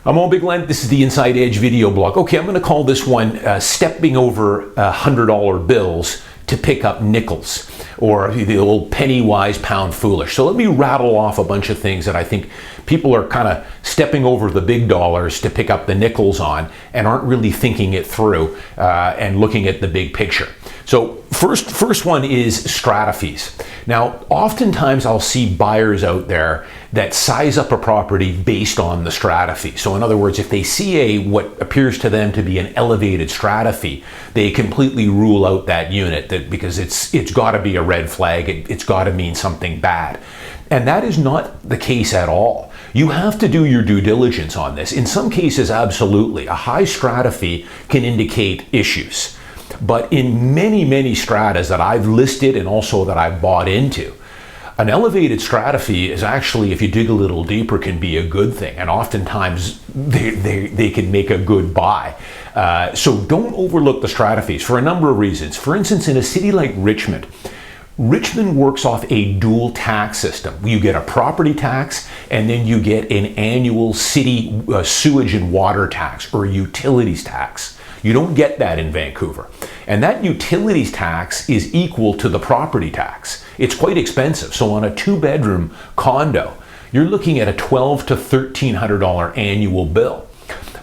I'm Owen Bigland. This is the Inside Edge video blog. Okay, I'm going to call this one stepping over $100 bills to pick up nickels, or the old penny wise, pound foolish. So let me rattle off a bunch of things that I think people are kind of stepping over the big dollars to pick up the nickels on and aren't really thinking it through and looking at the big picture. So first one is Stratifies. Now, oftentimes I'll see buyers out there that size up a property based on the Stratify. So in other words, if they see what appears to them to be an elevated Stratify, they completely rule out that unit because it's got to be a red flag. It's got to mean something bad. And that is not the case at all. You have to do your due diligence on this. In some cases, absolutely. A high Stratify can indicate issues. But in many stratas that I've listed and also that I've bought into, an elevated Stratify is actually, if you dig a little deeper, can be a good thing. And oftentimes they can make a good buy. So don't overlook the Stratifies for a number of reasons. For instance, in a city like Richmond works off a dual tax system. You get a property tax and then you get an annual city sewage and water tax or utilities tax. You don't get that in Vancouver. And that utilities tax is equal to the property tax. It's quite expensive. So on a 2-bedroom condo, you're looking at a $1,200 to $1,300 annual bill.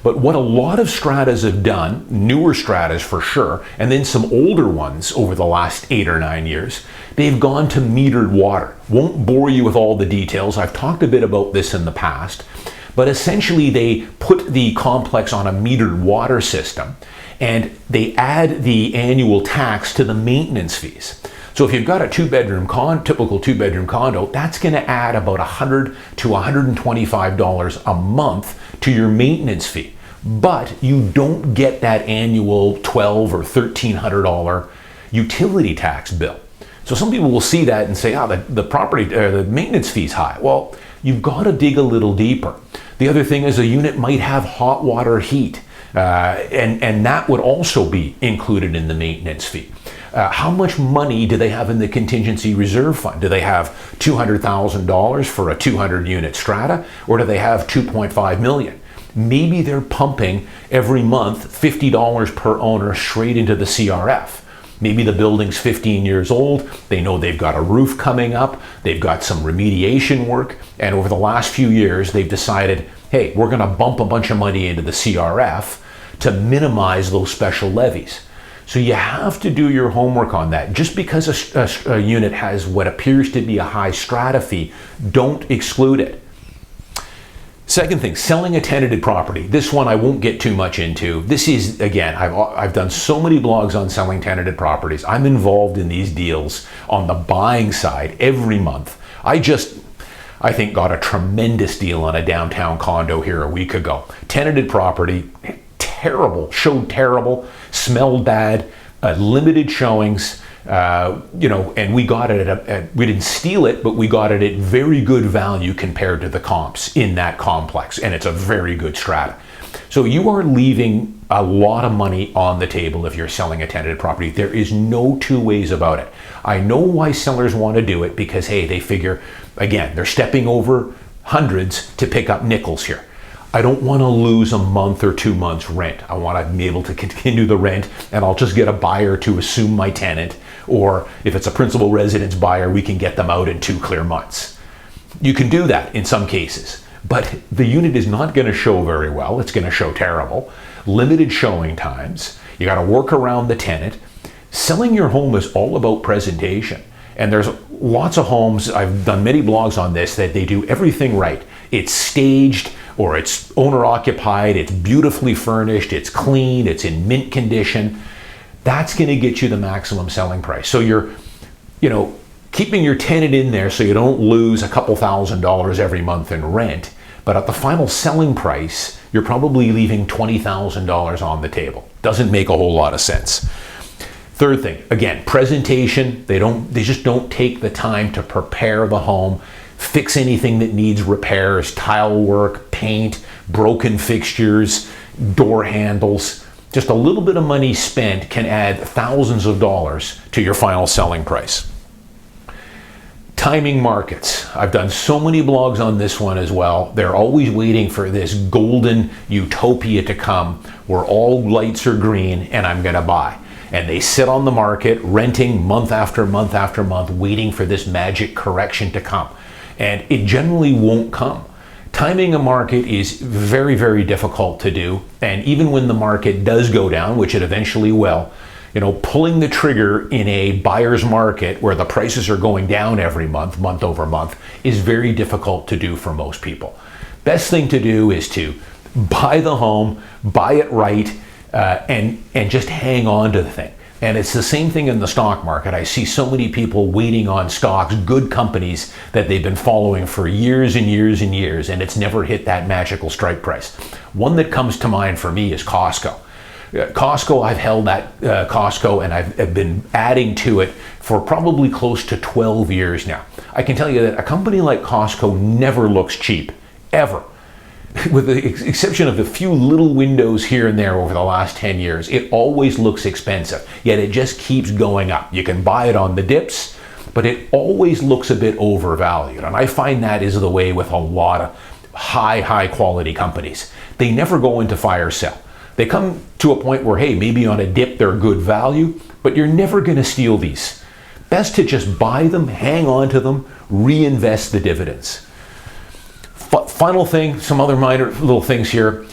But what a lot of stratas have done, newer stratas for sure, and then some older ones over the last 8 or 9 years, they've gone to metered water. Won't bore you with all the details. I've talked a bit about this in the past. But essentially they put the complex on a metered water system and they add the annual tax to the maintenance fees. So if you've got a typical 2-bedroom condo, that's going to add about $100 to $125 a month to your maintenance fee. But you don't get that annual $1,200 or $1,300 utility tax bill. So some people will see that and say, the maintenance fee's high. Well, you've got to dig a little deeper. The other thing is a unit might have hot water heat, and that would also be included in the maintenance fee. How much money do they have in the contingency reserve fund? Do they have $200,000 for a 200-unit strata, or do they have $2.5 million? Maybe they're pumping every month $50 per owner straight into the CRF. Maybe the building's 15 years old, they know they've got a roof coming up, they've got some remediation work, and over the last few years they've decided, hey, we're going to bump a bunch of money into the CRF to minimize those special levies. So you have to do your homework on that. Just because a unit has what appears to be a high Stratify, don't exclude it. Second thing, selling a tenanted property. This one I won't get too much into. This is, again, I've done so many blogs on selling tenanted properties. I'm involved in these deals on the buying side every month. I think got a tremendous deal on a downtown condo here a week ago. Tenanted property, terrible, showed terrible, smelled bad, limited showings. And we got it we didn't steal it, but we got it at very good value compared to the comps in that complex. And it's a very good strata. So you are leaving a lot of money on the table if you're selling a tenanted property. There is no two ways about it. I know why sellers want to do it because, hey, they figure, again, they're stepping over hundreds to pick up nickels here. I don't want to lose a month or 2 months rent. I want to be able to continue the rent, and I'll just get a buyer to assume my tenant. Or if it's a principal residence buyer, we can get them out in 2 clear months. You can do that in some cases, but the unit is not going to show very well. It's going to show terrible. Limited showing times. You got to work around the tenant. Selling your home is all about presentation. And there's lots of homes, I've done many blogs on this, that they do everything right. It's staged, or it's owner occupied, it's beautifully furnished, it's clean, it's in mint condition. That's going to get you the maximum selling price. So you're, keeping your tenant in there so you don't lose a couple $1,000s every month in rent. But at the final selling price, you're probably leaving $20,000 on the table. Doesn't make a whole lot of sense. Third thing, again, presentation. They just don't take the time to prepare the home, fix anything that needs repairs, tile work, paint, broken fixtures, door handles. Just a little bit of money spent can add thousands of dollars to your final selling price. Timing markets. I've done so many blogs on this one as well. They're always waiting for this golden utopia to come where all lights are green and I'm going to buy. And they sit on the market renting month after month after month, waiting for this magic correction to come. And it generally won't come. Timing a market is very, very difficult to do. And even when the market does go down, which it eventually will, pulling the trigger in a buyer's market where the prices are going down every month, month over month, is very difficult to do for most people. Best thing to do is to buy the home, buy it right, and just hang on to the thing. And it's the same thing in the stock market. I see so many people waiting on stocks, good companies that they've been following for years and years and years, and it's never hit that magical strike price. One that comes to mind for me is Costco. Costco, I've held that Costco and I've been adding to it for probably close to 12 years now. I can tell you that a company like Costco never looks cheap, ever. With the exception of a few little windows here and there over the last 10 years, it always looks expensive, yet it just keeps going up. You can buy it on the dips, but it always looks a bit overvalued. And I find that is the way with a lot of high quality companies. They never go into fire sale. They come to a point where, hey, maybe on a dip they're good value, but you're never going to steal these. Best to just buy them, hang on to them, reinvest the dividends. Final thing, some other minor little things here.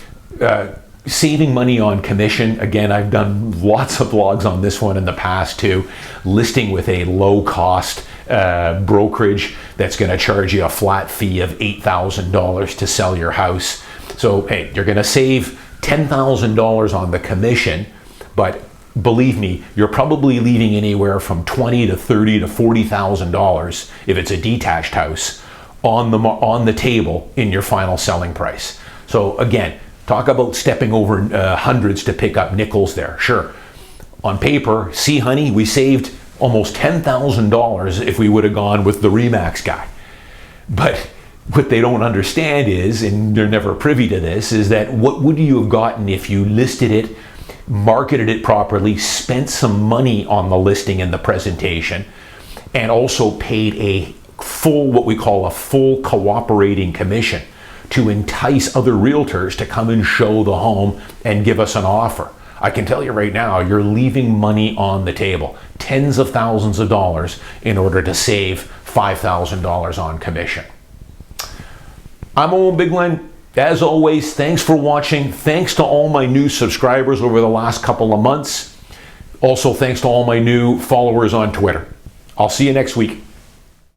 Saving money on commission. Again, I've done lots of blogs on this one in the past too. Listing with a low cost brokerage that's going to charge you a flat fee of $8,000 to sell your house. So, hey, you're going to save $10,000 on the commission, but believe me, you're probably leaving anywhere from $20,000 to $30,000 to $40,000 if it's a detached house on the table in your final selling price. So again, talk about stepping over hundreds to pick up nickels there. Sure, on paper, see honey, we saved almost $10,000 if we would have gone with the Remax guy. But what they don't understand is, and they're never privy to this, is that what would you have gotten if you listed it, marketed it properly, spent some money on the listing and the presentation, and also paid a full, what we call a full cooperating commission to entice other realtors to come and show the home and give us an offer. I can tell you right now, you're leaving money on the table, tens of thousands of dollars, in order to save $5,000 on commission. I'm Owen Bigland. As always, thanks for watching. Thanks to all my new subscribers over the last couple of months. Also, thanks to all my new followers on Twitter. I'll see you next week.